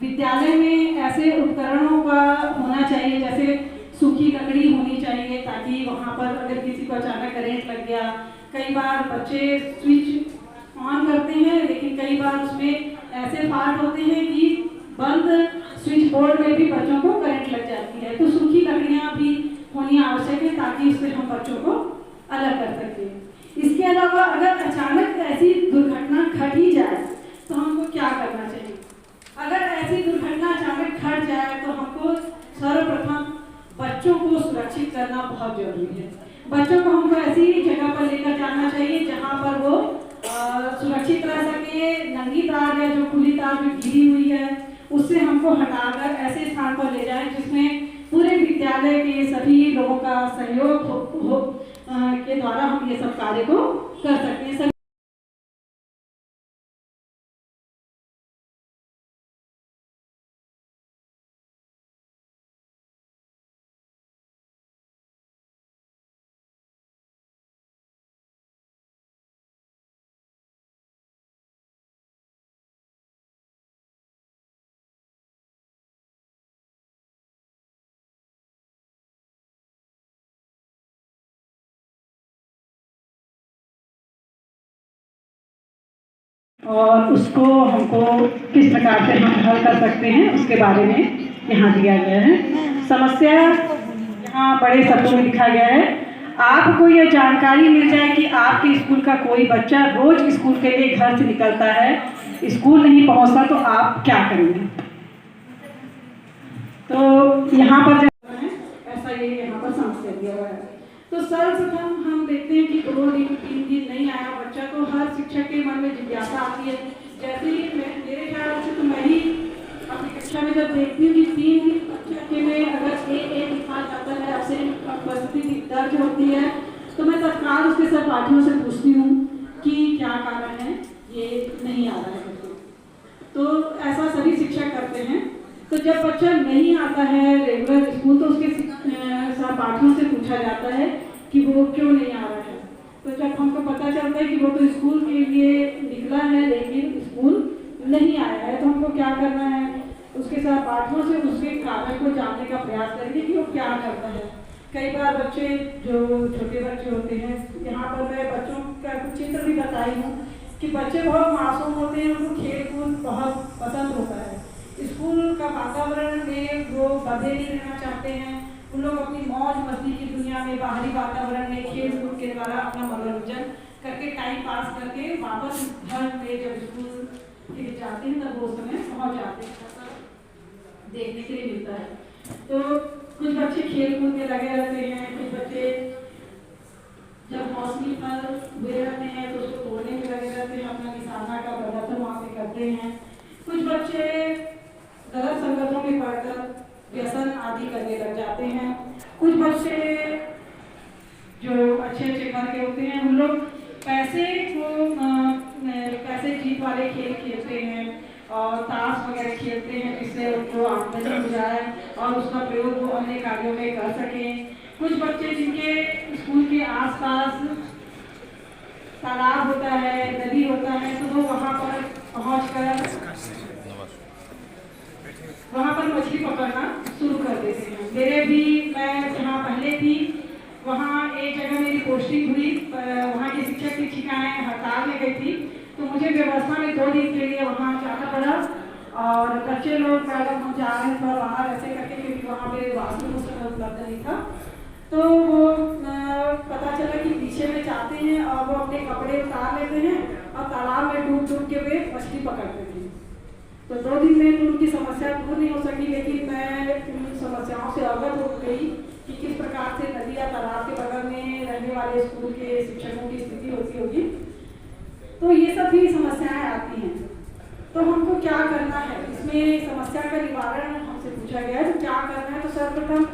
विद्यालय में ऐसे उपकरणों का होना चाहिए, जैसे सूखी लकड़ी होनी चाहिए, ताकि वहाँ पर अगर किसी को अचानक करंट लग गया, कई बार बच्चे स्विच ऑन करते हैं लेकिन कई बार उसमें ऐसे फाल्ट होते हैं कि बंद स्विच बोर्ड में भी बच्चों को करंट लग जाती है। तो सूखी लकड़ियाँ भी होनी आवश्यक है ताकि उससे हम बच्चों को अलग कर सकें। इसके अलावा अगर अचानक ऐसी दुर्घटना घट ही जाए तो हमको क्या करना चाहिए? अगर ऐसी दुर्घटना अचानक घट जाए तो हमको सर्वप्रथम बच्चों को सुरक्षित करना बहुत जरूरी है। बच्चों को हमको ऐसी जगह पर लेकर जाना चाहिए जहाँ पर वो सुरक्षित रह सके। नंगी तार या जो खुली तार जो गिरी हुई है उससे हमको हटाकर ऐसे स्थान पर ले जाएं जिसमें पूरे विद्यालय के सभी लोगों का सहयोग के द्वारा हम ये सब कार्य को कर सकते हैं। और उसको हमको किस प्रकार से हम हल कर सकते हैं उसके बारे में यहाँ दिया गया है। समस्या यहाँ बड़े शब्दों में लिखा गया है। आपको यह जानकारी मिल जाए कि आपके स्कूल का कोई बच्चा रोज स्कूल के लिए घर से निकलता है, स्कूल नहीं पहुँचता, तो आप क्या करेंगे? तो यहाँ पर ऐसा ये यहाँ पर समस्या दिया हुआ है। तो सर्वप्रथम हम देखते हैं कि 2 दिन 3 दिन नहीं आया बच्चा, तो हर शिक्षक के मन में जिज्ञासा आती है। जैसे ही मेरे ख्याल से तो मैं ही अपनी कक्षा में जब देखती हूँ कि 3 दिन बच्चे में अगर एक लिखा जाता है, आपसे उपस्थिति दर्ज होती है, तो मैं तत्काल उसके सहपाठियों से पूछती हूँ कि क्या कारण है ये नहीं आ रहा है। तो ऐसा सभी शिक्षक करते हैं। तो जब बच्चा नहीं आता है रेगुलर स्कूल तो उसके सहपाठियों से पूछा जाता है कि वो क्यों नहीं आ रहा है। तो जब हमको पता चलता है कि वो तो स्कूल के लिए निकला है लेकिन स्कूल नहीं आया है, तो हमको क्या करना है? उसके सहपाठियों से उसके कारण को जानने का प्रयास करेंगे कि वो क्या करता है। कई बार बच्चे जो छोटे बच्चे होते हैं, यहाँ पर मैं बच्चों का कुछ चित्र भी बताई हूँ कि बच्चे बहुत मासूम होते हैं, उनको खेल कूद बहुत पसंद होता है। स्कूल का वातावरण में वो बंधे नहीं रहना चाहते हैं, उन लोग अपनी मौज मस्ती की दुनिया में बाहरी वातावरण में खेल कूद के द्वारा अपना मनोरंजन करके टाइम पास करके वापस घर पे जब स्कूल के जाते हैं तब वो समय पहुँच जाते हैं, देखने के लिए मिलता है। तो कुछ बच्चे खेल कूद में लगे रहते हैं, कुछ बच्चे जब मौसमी फल हुए रहते हैं तो उसको तोड़ने में लगे रहते हैं, अपना निशाना का प्रदर्शन वहाँ पे करते हैं। कुछ बच्चे गलत संगतों में पढ़कर व्यसन आदि करने लग जाते हैं। कुछ बच्चे जो अच्छे घर के होते हैं उन लोग पैसे जीत वाले खेल खेलते हैं और ताश वगैरह खेलते हैं जिससे उनको आमदनी हो जाए और उसका प्रयोग वो अन्य कार्यों में कर सकें। कुछ बच्चे जिनके स्कूल के आसपास तालाब होता है, नदी होता है, तो वो वहाँ पर पहुँचकर वहाँ पर मछली पकड़ना शुरू कर देते हैं। मैं जहाँ पहले थी वहाँ एक जगह मेरी पोस्टिंग हुई, वहाँ की शिक्षक शिक्षिकाएँ हड़ताल में गई थी, तो मुझे व्यवस्था में 2 दिन के लिए वहाँ जाना पड़ा। और बच्चे लोग मैडम हम जा रहे हैं थोड़ा बाहर ऐसे करके, क्योंकि वहाँ पे वाशरूम उस समय उपलब्ध नहीं था, तो वो पता चला कि पीछे में जाते हैं और वो अपने कपड़े उतार लेते हैं और तालाब में डूब के वे मछली पकड़ते थे। तो 2 दिन में तो उनकी समस्या दूर नहीं हो सकी, लेकिन मैं उन समस्याओं से अवगत हो गई कि किस प्रकार से नदी या तालाब के बगल में रहने वाले स्कूल के शिक्षकों की स्थिति होती होगी। तो ये सब भी समस्याएं आती हैं, तो हमको क्या करना है? इसमें समस्या का निवारण हमसे पूछा गया है, तो क्या करना है? तो सर्वप्रथम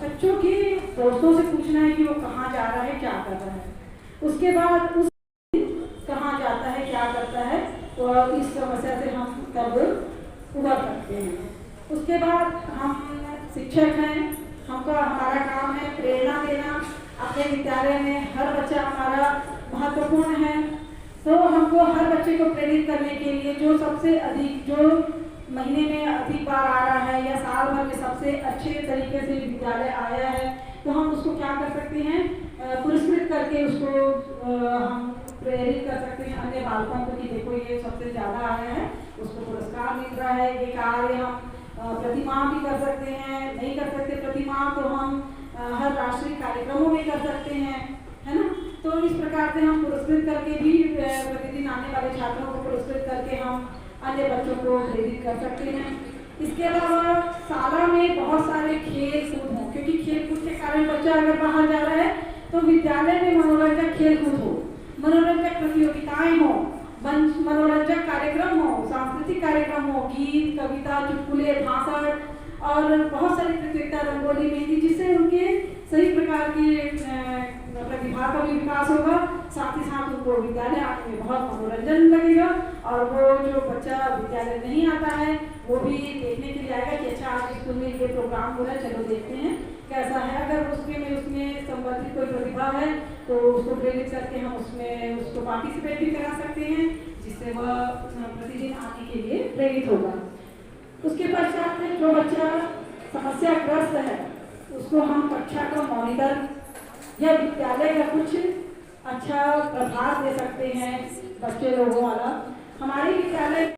बच्चों के दोस्तों से पूछना है कि वो कहाँ जा रहा है, क्या कर रहा है। उसके बाद उस कहाँ जाता है, क्या करता है, तो इस समस्या से हम कब उबर सकते हैं। उसके बाद हम शिक्षक हैं, हमारा काम है प्रेरणा देना। अपने विद्यालय में हर बच्चा हमारा महत्वपूर्ण है, तो हमको हर बच्चे को प्रेरित करने के लिए जो सबसे अधिक जो महीने में अधिक बार आ रहा है या साल भर में सबसे अच्छे तरीके से विद्यालय आया है, तो हम उसको क्या कर सकते हैं, पुरस्कृत करके उसको हम प्रेरित कर सकते हैं अन्य बालकों को कि देखो ये सबसे ज़्यादा आया है, उसको पुरस्कार मिल रहा है। ये कार्य हम प्रतिमाह भी कर सकते हैं, नहीं कर सकते प्रतिमाह तो हम हर राष्ट्रीय कार्यक्रमों में कर सकते हैं, है ना। तो इस प्रकार से हम पुरस्कृत करके भी प्रतिदिन आने वाले छात्रों को पुरस्कृत करके हम अन्य बच्चों को प्रेरित कर सकते हैं। इसके अलावा शाला में बहुत सारे खेल कूद हों, क्योंकि खेल कूद के कारण बच्चा अगर बाहर जा रहा है तो विद्यालय में मनोरंजक खेल कूद हो, मनोरंजक प्रतियोगिताएं हो, मनोरंजक कार्यक्रम हो, सांस्कृतिक कार्यक्रम हो, गीत, कविता, चुटकुले, भाषण और बहुत सारी प्रतियोगिता, रंगोली, मेहंदी, जिससे उनके सही प्रकार की प्रतिभा का भी विकास होगा। साथ ही साथ उनको विद्यालय आने में बहुत मनोरंजन लगेगा और वो जो बच्चा विद्यालय नहीं आता है वो भी देखने के लिए आएगा कि अच्छा आज स्कूल में ये प्रोग्राम हो रहा है, चलो देखते हैं कैसा है। अगर उसमें संबंधित कोई प्रतिभा है तो उसको प्रेरित करके हम उसमें उसको पार्टिसिपेट भी करा सकते हैं, जिससे वह प्रतिदिन आने के लिए प्रेरित होगा। उसके पश्चात में जो बच्चा समस्याग्रस्त है उसको हम कक्षा का मॉनिटर या विद्यालय का कुछ अच्छा प्रभाव दे सकते हैं बच्चे लोगों वाला। हमारे विद्यालय